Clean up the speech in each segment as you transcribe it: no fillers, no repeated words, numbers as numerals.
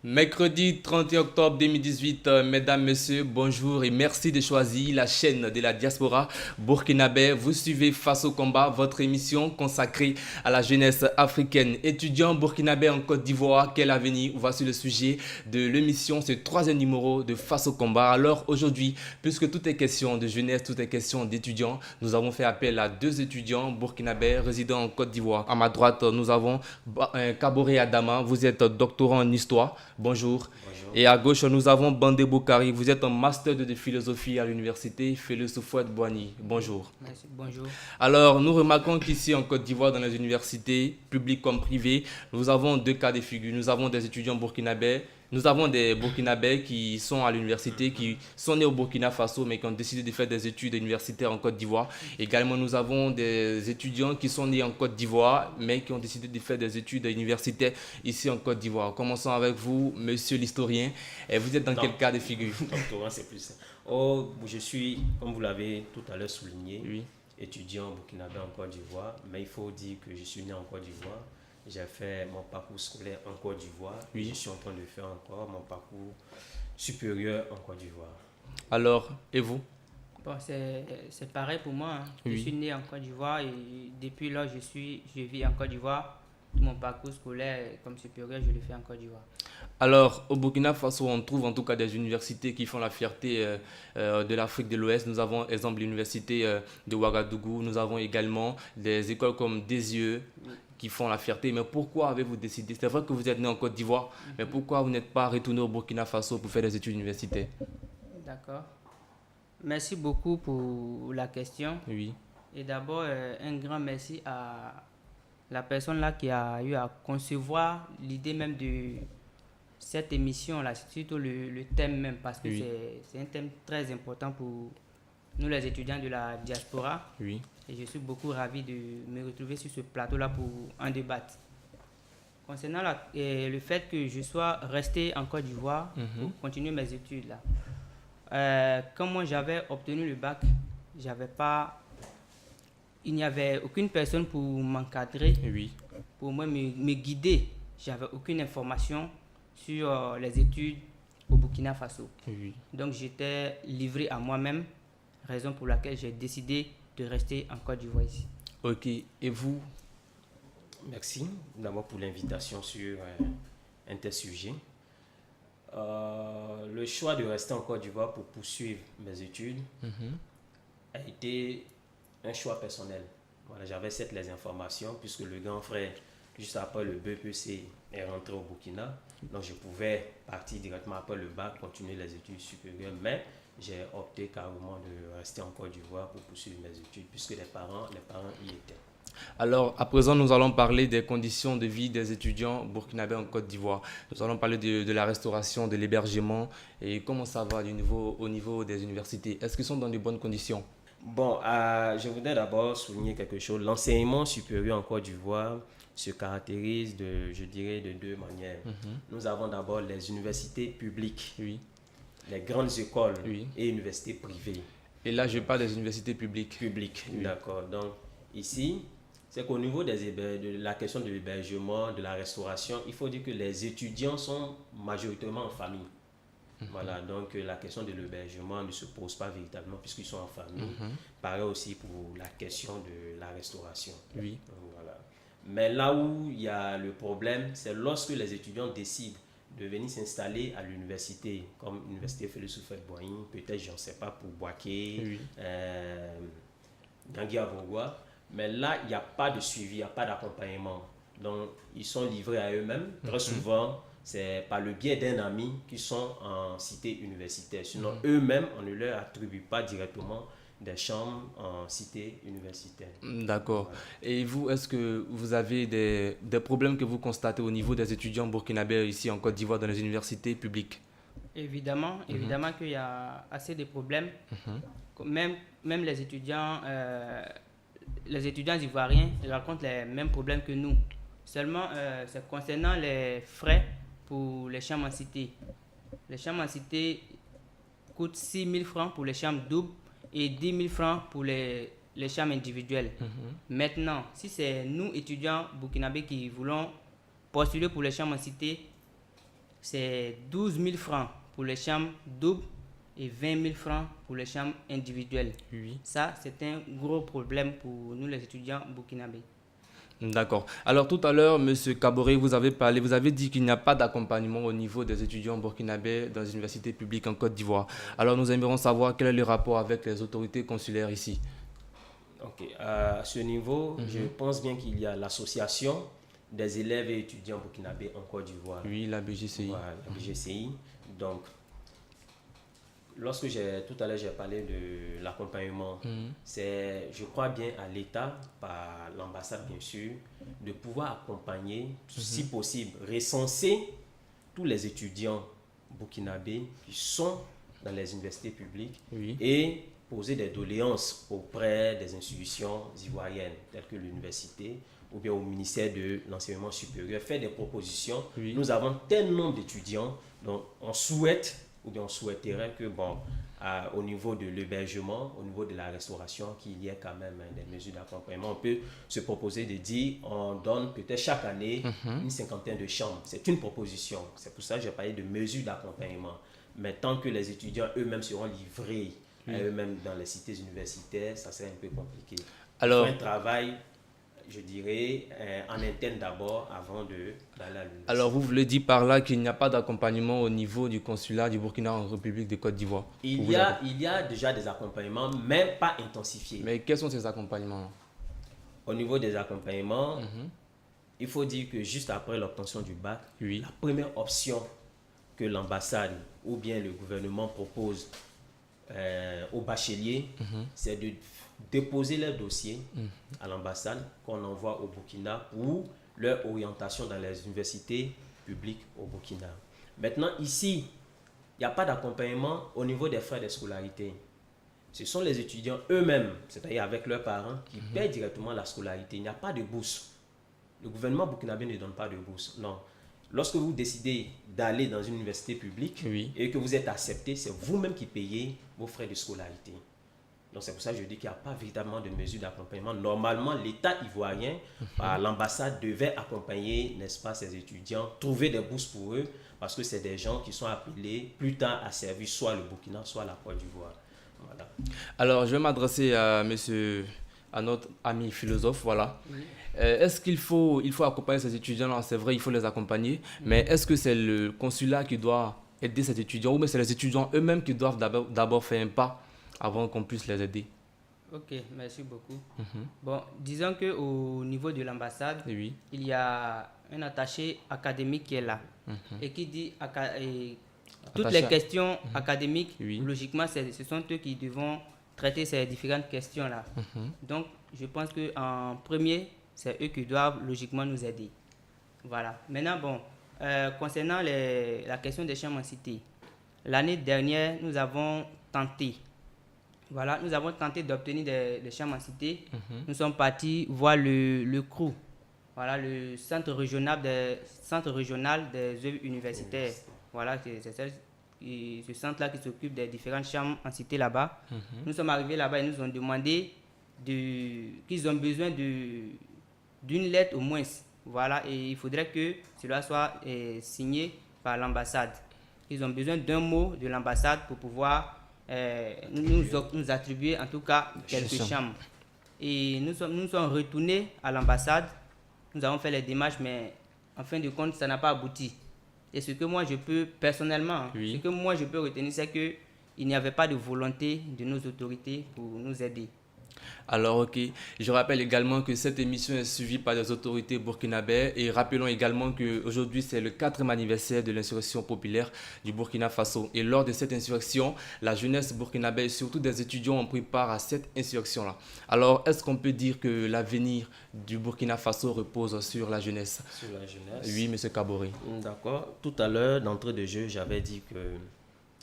Mercredi 31 octobre 2018, mesdames, messieurs, bonjour et merci de choisir la chaîne de la diaspora burkinabé. Vous suivez Face au combat, votre émission consacrée à la jeunesse africaine. Étudiants burkinabé en Côte d'Ivoire, quel avenir? Voici le sujet de l'émission, ce troisième numéro de Face au combat. Alors aujourd'hui, puisque tout est question de jeunesse, tout est question d'étudiants, nous avons fait appel à deux étudiants burkinabé résidant en Côte d'Ivoire. À ma droite, nous avons Kaboré Adama, vous êtes doctorant en histoire. Bonjour. Bonjour. Et à gauche, nous avons Bandé Boukari. Vous êtes un master de philosophie à l'université Félix Houphouët-Boigny. Bonjour. Merci, bonjour. Alors, nous remarquons qu'ici en Côte d'Ivoire, dans les universités, publiques comme privées, nous avons deux cas de figure. Nous avons des étudiants burkinabés. Nous avons des Burkinabés qui sont à l'université, qui sont nés au Burkina Faso, mais qui ont décidé de faire des études universitaires en Côte d'Ivoire. Également, nous avons des étudiants qui sont nés en Côte d'Ivoire, mais qui ont décidé de faire des études universitaires ici en Côte d'Ivoire. Commençons avec vous, monsieur l'historien. Et vous êtes dans quel cas de figure? Doctorant, c'est plus simple. Oh, je suis, comme vous l'avez tout à l'heure souligné, Oui. étudiant burkinabé en Côte d'Ivoire, mais il faut dire que je suis né en Côte d'Ivoire. J'ai fait mon parcours scolaire en Côte d'Ivoire. Oui. Je suis en train de faire encore mon parcours supérieur en Côte d'Ivoire. Alors, et vous? Bon, c'est pareil pour moi, hein. Oui. Je suis né en Côte d'Ivoire et depuis là, je vis en Côte d'Ivoire. Mon parcours scolaire comme supérieur, je le fais en Côte d'Ivoire. Alors, au Burkina Faso, on trouve en tout cas des universités qui font la fierté de l'Afrique de l'Ouest. Nous avons, exemple, l'université de Ouagadougou. Nous avons également des écoles comme Desieux qui font la fierté. Mais pourquoi avez-vous décidé? C'est vrai que vous êtes né en Côte d'Ivoire, mais pourquoi vous n'êtes pas retourné au Burkina Faso pour faire des études universitaires? D'accord. Merci beaucoup pour la question. Oui, Et d'abord, un grand merci à la personne là qui a eu à concevoir l'idée même de cette émission là, surtout le thème même, parce que Oui. c'est un thème très important pour nous les étudiants de la diaspora. oui. Et je suis beaucoup ravi de me retrouver sur ce plateau-là pour en débattre. Concernant le fait que je sois resté en Côte d'Ivoire pour continuer mes études là. Quand moi j'avais obtenu le bac, il n'y avait aucune personne pour m'encadrer, Oui. pour moi me guider. J'avais aucune information sur les études au Burkina Faso. Oui. Donc j'étais livré à moi-même, raison pour laquelle j'ai décidé de rester en Côte d'Ivoire ici. Ok. Et vous? Merci d'abord pour l'invitation sur un tel sujet. Le choix de rester en Côte d'Ivoire pour poursuivre mes études a été un choix personnel. Voilà, j'avais les informations puisque le grand frère, juste après le BPC, est rentré au Burkina. Donc je pouvais partir directement après le bac, continuer les études supérieures, mais j'ai opté carrément de rester en Côte d'Ivoire pour poursuivre mes études puisque les parents y étaient. Alors, à présent, nous allons parler des conditions de vie des étudiants burkinabés en Côte d'Ivoire. Nous allons parler de la restauration, de l'hébergement et comment ça va au niveau des universités. Est-ce qu'ils sont dans de bonnes conditions? Bon, je voudrais d'abord souligner quelque chose. L'enseignement supérieur en Côte d'Ivoire se caractérise je dirais, de deux manières. Nous avons d'abord les universités publiques, Oui. les grandes écoles Oui. et universités privées. Et là, je parle des universités publiques. Publiques, Oui. d'accord. Donc, ici, c'est qu'au niveau de la question de l'hébergement, de la restauration, il faut dire que les étudiants sont majoritairement en famille. Voilà, donc la question de l'hébergement ne se pose pas véritablement puisqu'ils sont en famille. Pareil aussi pour la question de la restauration. Oui. Donc, voilà. Mais là où il y a le problème, c'est lorsque les étudiants décident de venir s'installer à l'université, comme l'université Félix Houphouët-Boigny, peut-être, je ne sais pas, pour Boaké, Oui. Dangui-Avogua. Mais là, il n'y a pas de suivi, il n'y a pas d'accompagnement. Donc, ils sont livrés à eux-mêmes. Très souvent, c'est par le biais d'un ami qui sont en cité universitaire. Sinon, eux-mêmes, on ne leur attribue pas directement des chambres en cité universitaire. D'accord. Voilà. Et vous, est-ce que vous avez des problèmes que vous constatez au niveau des étudiants burkinabés ici en Côte d'Ivoire dans les universités publiques? Évidemment qu'il y a assez de problèmes. Même les étudiants ivoiriens rencontrent les mêmes problèmes que nous. Seulement, c'est concernant les frais pour les chambres en cité. Les chambres en cité coûtent 6 000 francs pour les chambres doubles et 10 000 francs pour les chambres individuelles. Maintenant, si c'est nous, étudiants burkinabés, qui voulons postuler pour les chambres en cité, c'est 12 000 francs pour les chambres doubles et 20 000 francs pour les chambres individuelles. Oui. Ça, c'est un gros problème pour nous les étudiants burkinabés. D'accord. Alors tout à l'heure, Monsieur Kaboré, vous avez dit qu'il n'y a pas d'accompagnement au niveau des étudiants burkinabés dans les universités publiques en Côte d'Ivoire. Alors nous aimerions savoir quel est le rapport avec les autorités consulaires ici. Ok. À ce niveau, je pense bien qu'il y a l'association des élèves et étudiants burkinabés en Côte d'Ivoire. Oui, la BGCI. Voilà, la BGCI. Donc, tout à l'heure j'ai parlé de l'accompagnement, je crois bien à l'État, par l'ambassade bien sûr, de pouvoir accompagner, si possible, recenser tous les étudiants burkinabés qui sont dans les universités publiques et poser des doléances auprès des institutions ivoiriennes telles que l'université ou bien au ministère de l'enseignement supérieur, faire des propositions. Nous avons tel nombre d'étudiants, donc on souhaiterait que, au niveau de l'hébergement, au niveau de la restauration, qu'il y ait quand même des mesures d'accompagnement. On peut se proposer de dire, on donne peut-être chaque année une cinquantaine de chambres. C'est une proposition. C'est pour ça que j'ai parlé de mesures d'accompagnement. Mais tant que les étudiants eux-mêmes seront livrés à eux-mêmes dans les cités universitaires, ça serait un peu compliqué. Alors, un travail, je dirais, en interne d'abord, avant d'aller à l'université. Alors, vous voulez dire par là qu'il n'y a pas d'accompagnement au niveau du consulat du Burkina en République de Côte d'Ivoire? Il y a déjà des accompagnements, mais pas intensifiés. Mais quels sont ces accompagnements? Au niveau des accompagnements, il faut dire que juste après l'obtention du bac, la première option que l'ambassade ou bien le gouvernement propose aux bacheliers, c'est de déposer leur dossier à l'ambassade qu'on envoie au Burkina pour leur orientation dans les universités publiques au Burkina. Maintenant, ici, il n'y a pas d'accompagnement au niveau des frais de scolarité. Ce sont les étudiants eux-mêmes, c'est-à-dire avec leurs parents, qui paient directement la scolarité. Il n'y a pas de bourse. Le gouvernement burkinabé ne donne pas de bourse. Non. Lorsque vous décidez d'aller dans une université publique et que vous êtes accepté, c'est vous-même qui payez vos frais de scolarité. Donc c'est pour ça que je dis qu'il n'y a pas véritablement de mesures d'accompagnement. Normalement, l'État ivoirien, par l'ambassade, devait accompagner, n'est-ce pas, ces étudiants, trouver des bourses pour eux, parce que c'est des gens qui sont appelés plus tard à servir soit le Burkina, soit la Côte d'Ivoire. Voilà. Alors, je vais m'adresser à notre ami philosophe, voilà. Est-ce qu'il faut accompagner ces étudiants-là? C'est vrai, il faut les accompagner, mais est-ce que c'est le consulat qui doit aider ces étudiants ou bien c'est les étudiants eux-mêmes qui doivent d'abord faire un pas avant qu'on puisse les aider? Ok, merci beaucoup. Bon, disons qu'au niveau de l'ambassade, il y a un attaché académique qui est là et qui dit toutes les questions académiques, logiquement, ce sont eux qui devront traiter ces différentes questions-là. Donc, je pense qu'en premier, c'est eux qui doivent logiquement nous aider. Voilà. Maintenant, bon, concernant la question des chambres en cité, l'année dernière, nous avons tenté d'obtenir des chambres en cité. Nous sommes partis voir le CRU, voilà, le centre régional des œuvres universitaires. Voilà, c'est ce centre-là qui s'occupe des différentes chambres en cité là-bas. Nous sommes arrivés là-bas et nous ont demandé qu'ils ont besoin d'une lettre au moins. Voilà, et il faudrait que cela soit signé par l'ambassade. Ils ont besoin d'un mot de l'ambassade pour pouvoir nous attribuer en tout cas quelques chambres. Et nous sommes retournés à l'ambassade. Nous avons fait les démarches, mais en fin de compte, ça n'a pas abouti. Et ce que moi je peux personnellement, ce que moi je peux retenir, c'est qu'il n'y avait pas de volonté de nos autorités pour nous aider. Alors, ok. Je rappelle également que cette émission est suivie par les autorités burkinabées et rappelons également qu'aujourd'hui, c'est le 4e anniversaire de l'insurrection populaire du Burkina Faso. Et lors de cette insurrection, la jeunesse burkinabé et surtout des étudiants ont pris part à cette insurrection-là. Alors, est-ce qu'on peut dire que l'avenir du Burkina Faso repose sur la jeunesse? Sur la jeunesse? Oui, M. Kaboré. D'accord. Tout à l'heure, d'entrée de jeu, j'avais dit que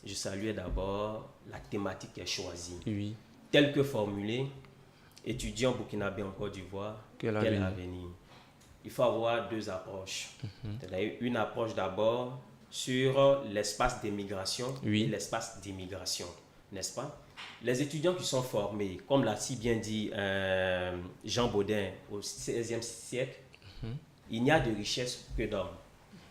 je saluais d'abord la thématique qui est choisie. Oui. Telle que formulée, étudiants burkinabés en Côte d'Ivoire, quel avenir? Il faut avoir deux approches. C'est-à-dire une approche d'abord sur l'espace d'émigration et l'espace d'immigration, n'est-ce pas? Les étudiants qui sont formés, comme l'a si bien dit Jean Baudin au XVIe siècle, il n'y a de richesse que d'hommes.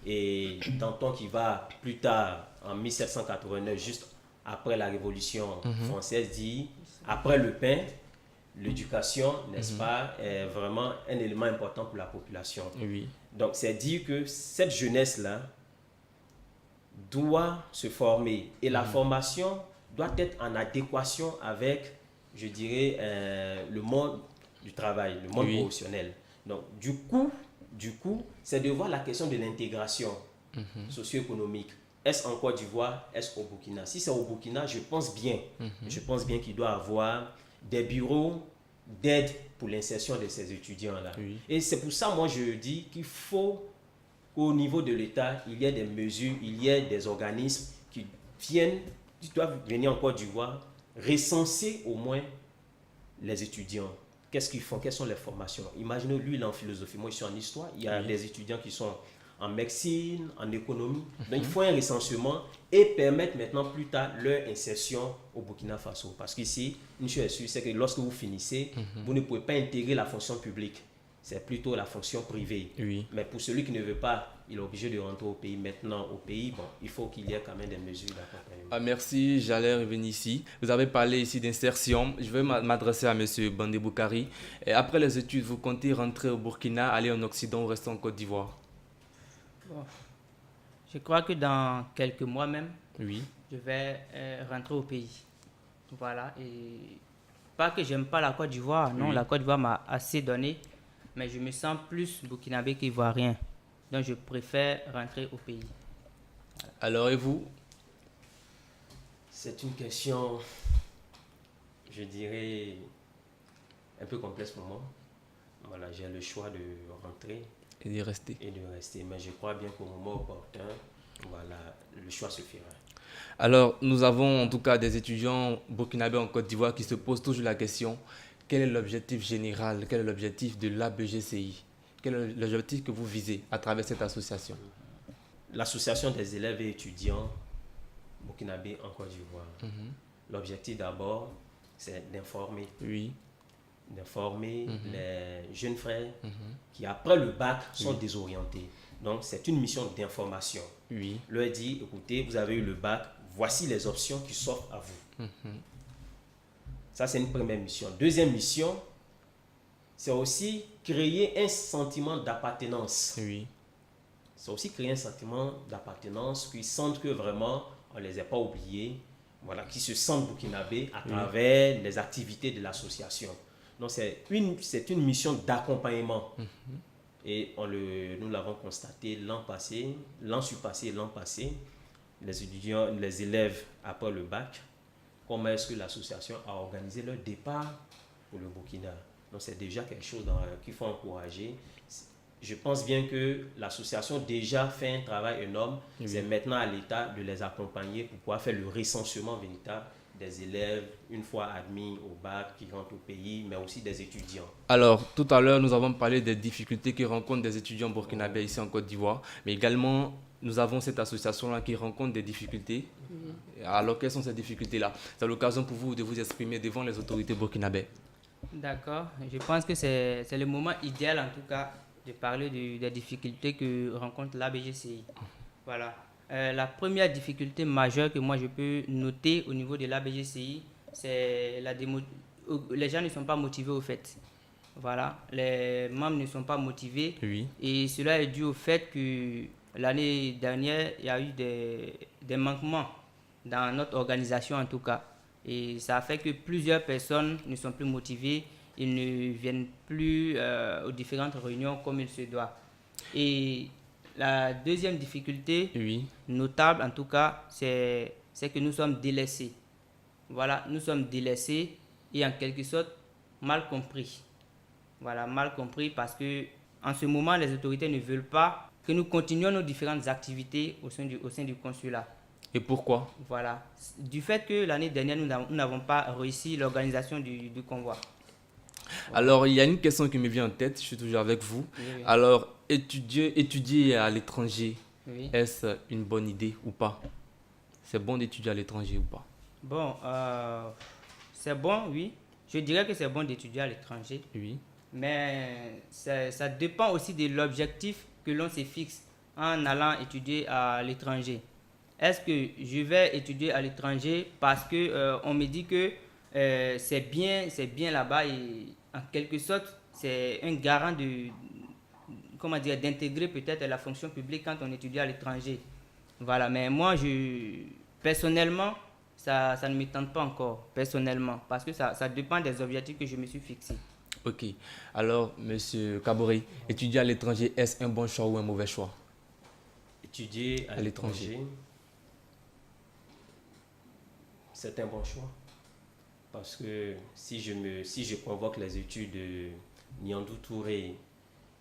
Et tantôt qui va plus tard, en 1789, juste après la Révolution française, dit après le pain, l'éducation, n'est-ce pas, est vraiment un élément important pour la population. Oui. Donc, c'est dire que cette jeunesse-là doit se former. Et la formation doit être en adéquation avec, je dirais, le monde du travail, le monde professionnel. Donc, du coup, c'est de voir la question de l'intégration socio-économique. Est-ce en Côte d'Ivoire, est-ce au Burkina? Si c'est au Burkina, je pense bien qu'il doit avoir des bureaux d'aide pour l'insertion de ces étudiants-là. Oui. Et c'est pour ça, moi, je dis qu'il faut qu'au niveau de l'État, il y ait des mesures, il y ait des organismes qui doivent venir en Côte d'Ivoire, recenser au moins les étudiants. Qu'est-ce qu'ils font? Quelles sont les formations? Imaginez, lui, il est en philosophie, moi, je suis en histoire. Il y a des étudiants qui sont en médecine, en économie. Donc, il faut un recensement et permettre maintenant plus tard leur insertion au Burkina Faso. Parce qu'ici, une chose est sûre, c'est que lorsque vous finissez, vous ne pouvez pas intégrer la fonction publique. C'est plutôt la fonction privée. Oui. Mais pour celui qui ne veut pas, il est obligé de rentrer au pays. Maintenant, au pays, bon, il faut qu'il y ait quand même des mesures d'accompagnement. Merci, j'allais revenir ici. Vous avez parlé ici d'insertion. Je vais m'adresser à M. Bandé Boukari. Et après les études, vous comptez rentrer au Burkina, aller en Occident ou rester en Côte d'Ivoire? Bon. Je crois que dans quelques mois même, je vais rentrer au pays. Voilà. Et pas que j'aime pas la Côte d'Ivoire. Non, la Côte d'Ivoire m'a assez donné. Mais je me sens plus burkinabé qu'ivoirien. Donc, je préfère rentrer au pays. Voilà. Alors, et vous? C'est une question, je dirais, un peu complexe pour moi. Voilà, j'ai le choix de rentrer. Et de rester. Mais je crois bien qu'au moment opportun, voilà, le choix se fera. Alors, nous avons en tout cas des étudiants burkinabés en Côte d'Ivoire qui se posent toujours la question: quel est l'objectif général? Quel est l'objectif de l'ABGCI? Quel est l'objectif que vous visez à travers cette association? L'association des élèves et étudiants burkinabés en Côte d'Ivoire. L'objectif d'abord, c'est d'informer. D'informer les jeunes frères qui, après le bac, sont désorientés. Donc, c'est une mission d'information. Leur dit, écoutez, vous avez eu le bac, voici les options qui s'offrent à vous. Ça, c'est une première mission. Deuxième mission, c'est aussi créer un sentiment d'appartenance. C'est aussi créer un sentiment d'appartenance, qu'ils sentent que vraiment, on ne les a pas oubliés, voilà, qui se sentent burkinabés à travers les activités de l'association. Donc, c'est une mission d'accompagnement. Et nous l'avons constaté l'an passé, les étudiants, les élèves après le bac, comment est-ce que l'association a organisé leur départ pour le Burkina. Donc, c'est déjà quelque chose qu'il faut encourager. Je pense bien que l'association déjà fait un travail énorme. C'est maintenant à l'État de les accompagner pour pouvoir faire le recensement véritable des élèves, une fois admis au bac, qui rentrent au pays, mais aussi des étudiants. Alors, tout à l'heure, nous avons parlé des difficultés que rencontrent des étudiants burkinabés ici en Côte d'Ivoire, mais également, nous avons cette association-là qui rencontre des difficultés. Alors, quelles sont ces difficultés-là? C'est l'occasion pour vous de vous exprimer devant les autorités burkinabées. D'accord. Je pense que c'est le moment idéal, en tout cas, de parler des difficultés que rencontre l'ABGCI. Voilà. La première difficulté majeure que moi je peux noter au niveau de l'ABGCI, c'est les gens ne sont pas motivés au fait. Voilà, les membres ne sont pas motivés. Et cela est dû au fait que l'année dernière, il y a eu des manquements dans notre organisation en tout cas. Et ça a fait que plusieurs personnes ne sont plus motivées, ils ne viennent plus aux différentes réunions comme il se doit. Et la deuxième difficulté notable, en tout cas, c'est que nous sommes délaissés. Voilà, nous sommes délaissés et en quelque sorte mal compris. Voilà, mal compris parce que en ce moment, les autorités ne veulent pas que nous continuions nos différentes activités au sein du consulat. Et pourquoi? Voilà, du fait que l'année dernière, nous n'avons pas réussi l'organisation du convoi. Alors, il y a une question qui me vient en tête, je suis toujours avec vous. Alors, étudier à l'étranger, est-ce une bonne idée ou pas? C'est bon d'étudier à l'étranger ou pas? Bon, c'est bon, oui. Je dirais que c'est bon d'étudier à l'étranger. Mais ça dépend aussi de l'objectif que l'on se fixe en allant étudier à l'étranger. Est-ce que je vais étudier à l'étranger parce que on me dit que c'est bien là-bas et en quelque sorte c'est un garant de, comment dire, d'intégrer peut-être la fonction publique quand on étudie à l'étranger. Voilà, mais moi personnellement ça ne me tente pas encore personnellement parce que ça dépend des objectifs que je me suis fixés. Ok. Alors, Monsieur Kaboré, étudier à l'étranger, est-ce un bon choix ou un mauvais choix? Étudier à l'étranger, c'est un bon choix. Parce que si je convoque les études de Niandou Touré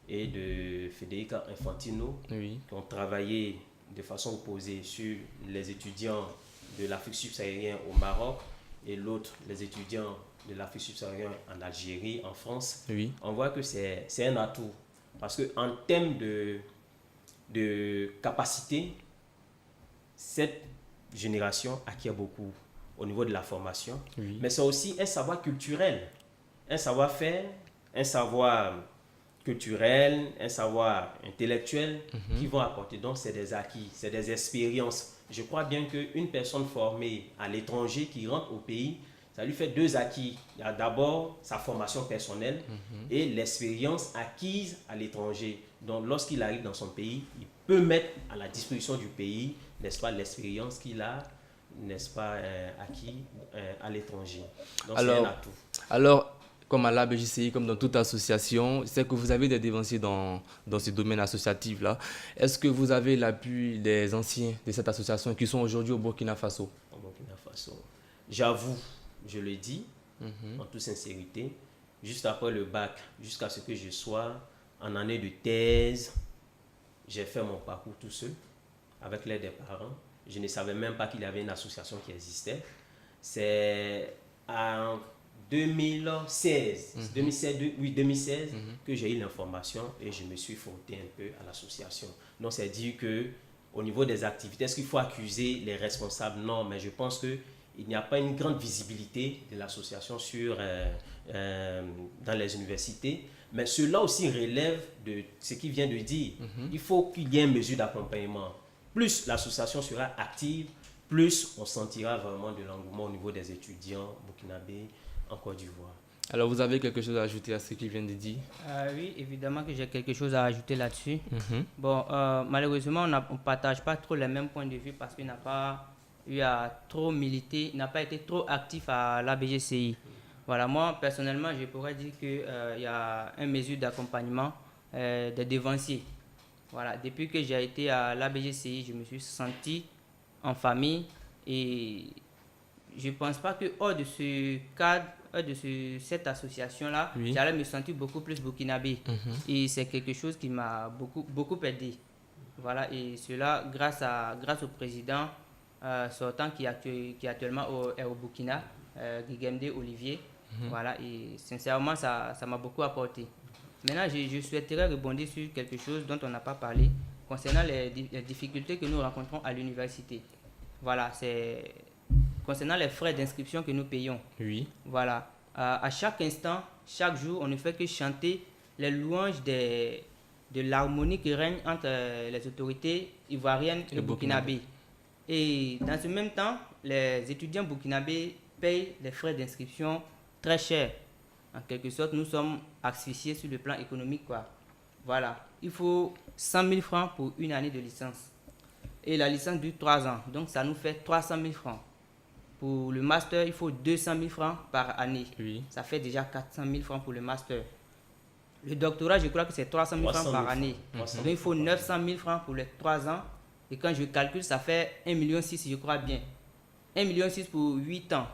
et de Federica Infantino, Oui. qui ont travaillé de façon opposée sur les étudiants de l'Afrique subsaharienne au Maroc et l'autre, les étudiants de l'Afrique subsaharienne en Algérie, en France, Oui. on voit que c'est un atout. Parce qu'en termes de capacité, cette génération acquiert beaucoup au niveau de la formation, Oui. mais c'est aussi un savoir culturel, un savoir-faire, un savoir culturel, un savoir intellectuel qui vont apporter. Donc, c'est des acquis, c'est des expériences. Je crois bien qu'une personne formée à l'étranger qui rentre au pays, ça lui fait deux acquis. Il y a d'abord sa formation personnelle et l'expérience acquise à l'étranger. Donc, lorsqu'il arrive dans son pays, il peut mettre à la disposition du pays, n'est-ce pas, l'expérience qu'il a, n'est-ce pas, acquis à l'étranger. Donc, c'est un atout. Alors, comme à l'ABJCI, comme dans toute association, c'est que vous avez des dévanciers dans ce domaine associatif-là. Est-ce que vous avez l'appui des anciens de cette association qui sont aujourd'hui au Burkina Faso? Au Burkina Faso. J'avoue, je le dis, en toute sincérité, juste après le bac, jusqu'à ce que je sois en année de thèse, j'ai fait mon parcours tout seul, avec l'aide des parents. Je ne savais même pas qu'il y avait une association qui existait. C'est en 2016 que j'ai eu l'information et je me suis frotté un peu à l'association. Donc, c'est dire que au niveau des activités, est-ce qu'il faut accuser les responsables? Non, mais je pense qu'il n'y a pas une grande visibilité de l'association dans les universités. Mais cela aussi relève de ce qu'il vient de dire. Il faut qu'il y ait une mesure d'accompagnement. Plus l'association sera active, plus on sentira vraiment de l'engouement au niveau des étudiants burkinabés en Côte d'Ivoire. Alors, vous avez quelque chose à ajouter à ce qu'il vient de dire? Oui, évidemment que j'ai quelque chose à ajouter là-dessus. Bon, malheureusement, on ne partage pas trop les mêmes points de vue parce qu'il n'a pas eu à trop militer, n'a pas été trop actif à l'ABGCI. Voilà, moi, personnellement, je pourrais dire qu'il y a une mesure d'accompagnement des dévanciers. Voilà, depuis que j'ai été à l'ABGCI, je me suis senti en famille et je ne pense pas que hors de ce cadre, cette association-là, j'allais me sentir beaucoup plus burkinabé. Et c'est quelque chose qui m'a beaucoup aidé. Voilà, et cela grâce au président sortant qui actuellement est au Burkina, Guigemde Olivier. Voilà, et sincèrement, ça m'a beaucoup apporté. Maintenant, je souhaiterais rebondir sur quelque chose dont on n'a pas parlé, concernant les difficultés que nous rencontrons à l'université. Voilà, c'est concernant les frais d'inscription que nous payons. Oui. Voilà, à chaque instant, chaque jour, on ne fait que chanter les louanges de l'harmonie qui règne entre les autorités ivoiriennes et burkinabées. Et dans ce même temps, les étudiants burkinabés payent les frais d'inscription très chers. En quelque sorte, nous sommes asphyxiés sur le plan économique, quoi. Voilà, il faut 100 000 francs pour une année de licence. Et la licence dure 3 ans, donc ça nous fait 300 000 francs. Pour le master, il faut 200 000 francs par année. Oui. Ça fait déjà 400 000 francs pour le master. Le doctorat, je crois que c'est 300 000 francs par année. Donc il faut 900 000 francs pour les 3 ans. Et quand je calcule, ça fait 1,6 million, je crois bien. 1,6 million pour 8 ans.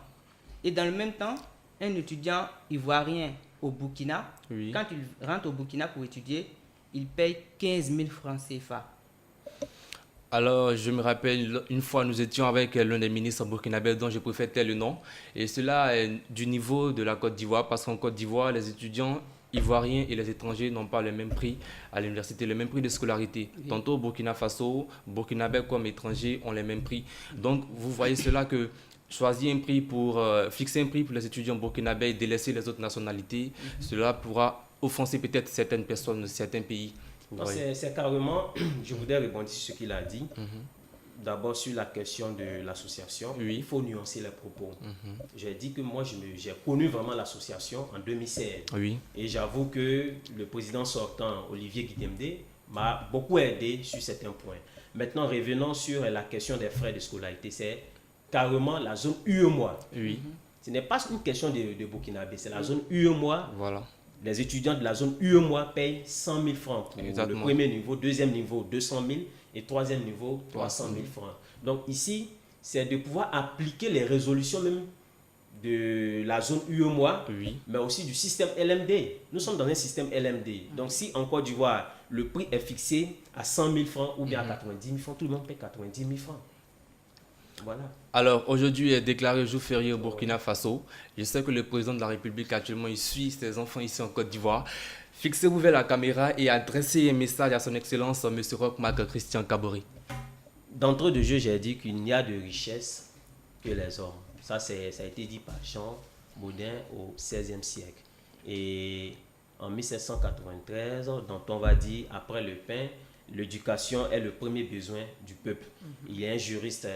Et dans le même temps, un étudiant ivoirien au Burkina, quand il rentre au Burkina pour étudier, il paye 15 000 francs CFA. Alors, je me rappelle, une fois, nous étions avec l'un des ministres burkinabés dont je préfère taire le nom. Et cela est du niveau de la Côte d'Ivoire, parce qu'en Côte d'Ivoire, les étudiants ivoiriens et les étrangers n'ont pas le même prix à l'université, le même prix de scolarité. Oui. Tantôt au Burkina Faso, burkinabés comme étrangers ont les mêmes prix. Donc, vous voyez cela que choisir un prix fixer un prix pour les étudiants burkinabés et délaisser les autres nationalités, cela pourra offenser peut-être certaines personnes, certains pays. C'est carrément, je voudrais répondre sur ce qu'il a dit. D'abord sur la question de l'association, il faut nuancer les propos. J'ai dit que moi j'ai connu vraiment l'association en 2016. Et j'avoue que le président sortant, Olivier Guidemdé, m'a beaucoup aidé sur certains points. Maintenant, revenons sur la question des frais de scolarité. C'est carrément la zone UEMOA. Ce n'est pas une question de Burkinabé, c'est la zone UEMOA. Les étudiants de la zone UEMOA payent 100 000 francs pour le premier niveau, deuxième niveau 200 000 et troisième niveau 300 000 francs. Donc ici, c'est de pouvoir appliquer les résolutions même de la zone UEMOA, mais aussi du système LMD. Nous sommes dans un système LMD. Donc si en Côte d'Ivoire, le prix est fixé à 100 000 francs ou bien à 90 000 francs, tout le monde paye 90 000 francs. Voilà. Alors, aujourd'hui est déclaré jour férié au Burkina Faso. Je sais que le président de la République actuellement, il suit ses enfants ici en Côte d'Ivoire. Fixez-vous vers la caméra et adressez un message à son Excellence, M. Roch-Marc Christian Kaboré. D'entrée de jeu, j'ai dit qu'il n'y a de richesse que les hommes. Ça a été dit par Jean Baudin au XVIe siècle. Et en 1793, dont on va dire, après le pain, l'éducation est le premier besoin du peuple. Il y a un juriste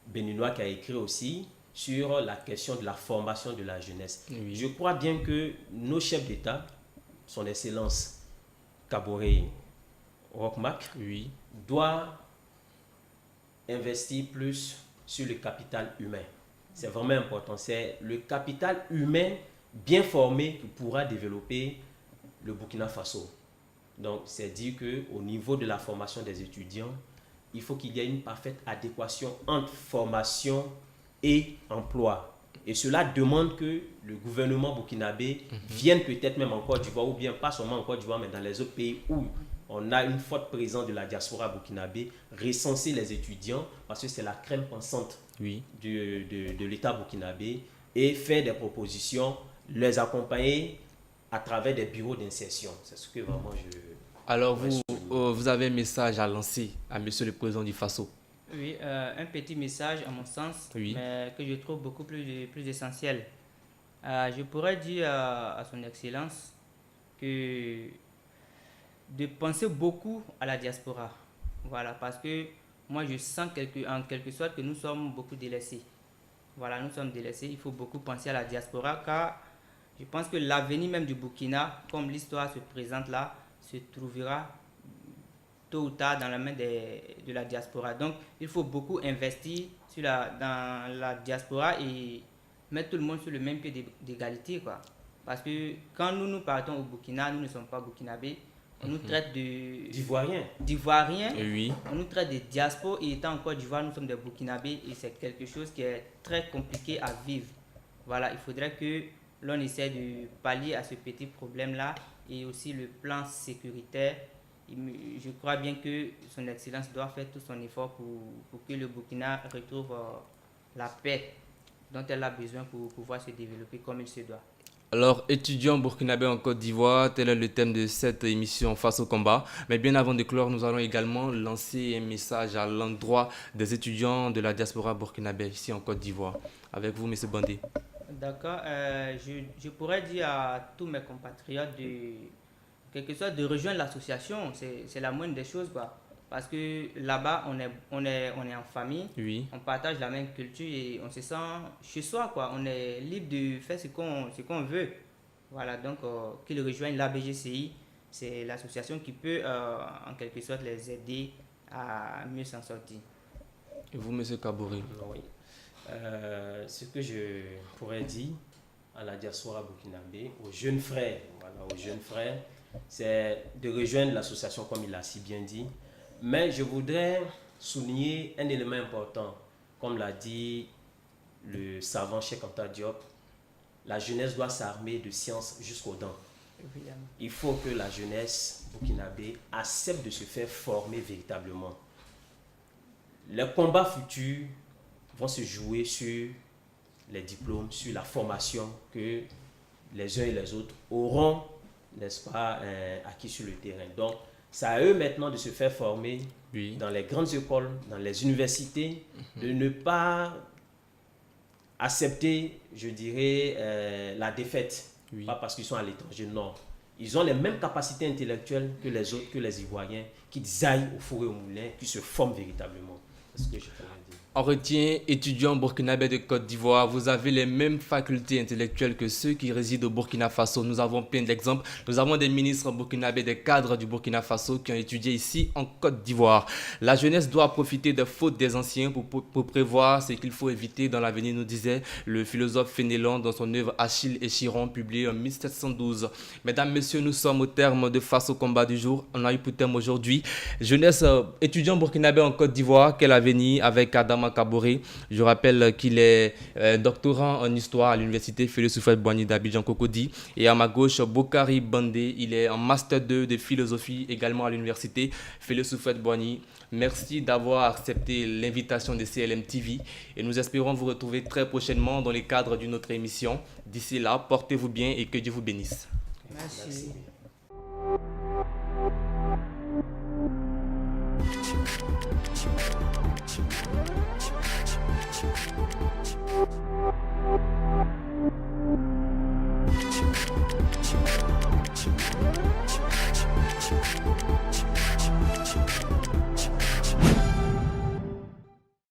béninois qui a écrit aussi sur la question de la formation de la jeunesse. Je crois bien que nos chefs d'État, son Excellence Kaboré Roch-Marc, doit investir plus sur le capital humain. C'est vraiment important. C'est le capital humain bien formé qui pourra développer le Burkina Faso. Donc, c'est dire qu'au niveau de la formation des étudiants, il faut qu'il y ait une parfaite adéquation entre formation et emploi. Et cela demande que le gouvernement burkinabé vienne peut-être même en Côte d'Ivoire, ou bien pas seulement en Côte d'Ivoire, mais dans les autres pays où on a une forte présence de la diaspora burkinabé, recenser les étudiants, parce que c'est la crème pensante de l'État burkinabé, et faire des propositions, les accompagner à travers des bureaux d'insertion. C'est ce que vraiment je... Alors, vous avez un message à lancer à Monsieur le Président du Faso? Oui, un petit message à mon sens, mais que je trouve beaucoup plus essentiel. Je pourrais dire à son Excellence que de penser beaucoup à la diaspora. Voilà, parce que moi je sens en quelque sorte que nous sommes beaucoup délaissés. Voilà, nous sommes délaissés. Il faut beaucoup penser à la diaspora, car je pense que l'avenir même du Burkina, comme l'histoire se présente là, se trouvera tôt ou tard dans la main de la diaspora. Donc, il faut beaucoup investir dans la diaspora et mettre tout le monde sur le même pied d'égalité, quoi. Parce que quand nous partons au Burkina, nous ne sommes pas burkinabés. On nous traite d'Ivoiriens. On nous traite de diaspora, et étant en Côte d'Ivoire, nous sommes des burkinabés, et c'est quelque chose qui est très compliqué à vivre. Voilà, il faudrait que l'on essaie de pallier à ce petit problème-là, et aussi le plan sécuritaire. Je crois bien que son Excellence doit faire tout son effort pour que le Burkina retrouve la paix dont elle a besoin pour pouvoir se développer comme il se doit. Alors, étudiants burkinabés en Côte d'Ivoire, tel est le thème de cette émission Face au combat. Mais bien avant de clore, nous allons également lancer un message à l'endroit des étudiants de la diaspora burkinabé ici en Côte d'Ivoire. Avec vous, M. Bandé. D'accord. Je pourrais dire à tous mes compatriotes quelque chose de rejoindre l'association. C'est la moindre des choses, quoi. Parce que là-bas, on est en famille, on partage la même culture et on se sent chez soi, quoi. On est libre de faire ce qu'on veut. Voilà, donc qu'ils rejoignent l'ABGCI, c'est l'association qui peut en quelque sorte les aider à mieux s'en sortir. Et vous, M. Kaboré? Oui. Ce que je pourrais dire à la diaspora burkinabé, aux jeunes frères, c'est de rejoindre l'association comme il l'a si bien dit. Mais je voudrais souligner un élément important, comme l'a dit le savant Cheikh Anta Diop, la jeunesse doit s'armer de science jusqu'aux dents. Évidemment. Il faut que la jeunesse burkinabé accepte de se faire former véritablement. Les combats futurs vont se jouer sur les diplômes, sur la formation que les uns et les autres auront, n'est-ce pas, acquis sur le terrain. Donc, c'est à eux maintenant de se faire former dans les grandes écoles, dans les universités, de ne pas accepter, je dirais, la défaite. Pas parce qu'ils sont à l'étranger, non. Ils ont les mêmes capacités intellectuelles que les autres, que les Ivoiriens, qui aillent au four et au moulin, qui se forment véritablement. C'est ce que je pourrais dire. On retient étudiants burkinabés de Côte d'Ivoire. Vous avez les mêmes facultés intellectuelles que ceux qui résident au Burkina Faso. Nous avons plein d'exemples. Nous avons des ministres burkinabés, des cadres du Burkina Faso qui ont étudié ici en Côte d'Ivoire. La jeunesse doit profiter des fautes des anciens pour prévoir ce qu'il faut éviter dans l'avenir, nous disait le philosophe Fénélon dans son œuvre Achille et Chiron, publiée en 1712. Mesdames, Messieurs, nous sommes au terme de Face au combat du jour. On a eu pour thème aujourd'hui jeunesse étudiant burkinabé en Côte d'Ivoire. Quel avenir avec Adama Kaboré. Je rappelle qu'il est doctorant en histoire à l'université Félix Houphouët-Boigny d'Abidjan Cocody. Et à ma gauche, Bokari Bandé. Il est en master 2 de philosophie également à l'université Félix Houphouët-Boigny. Merci d'avoir accepté l'invitation de CLM TV et nous espérons vous retrouver très prochainement dans le cadre d'une autre émission. D'ici là, portez-vous bien et que Dieu vous bénisse. Merci.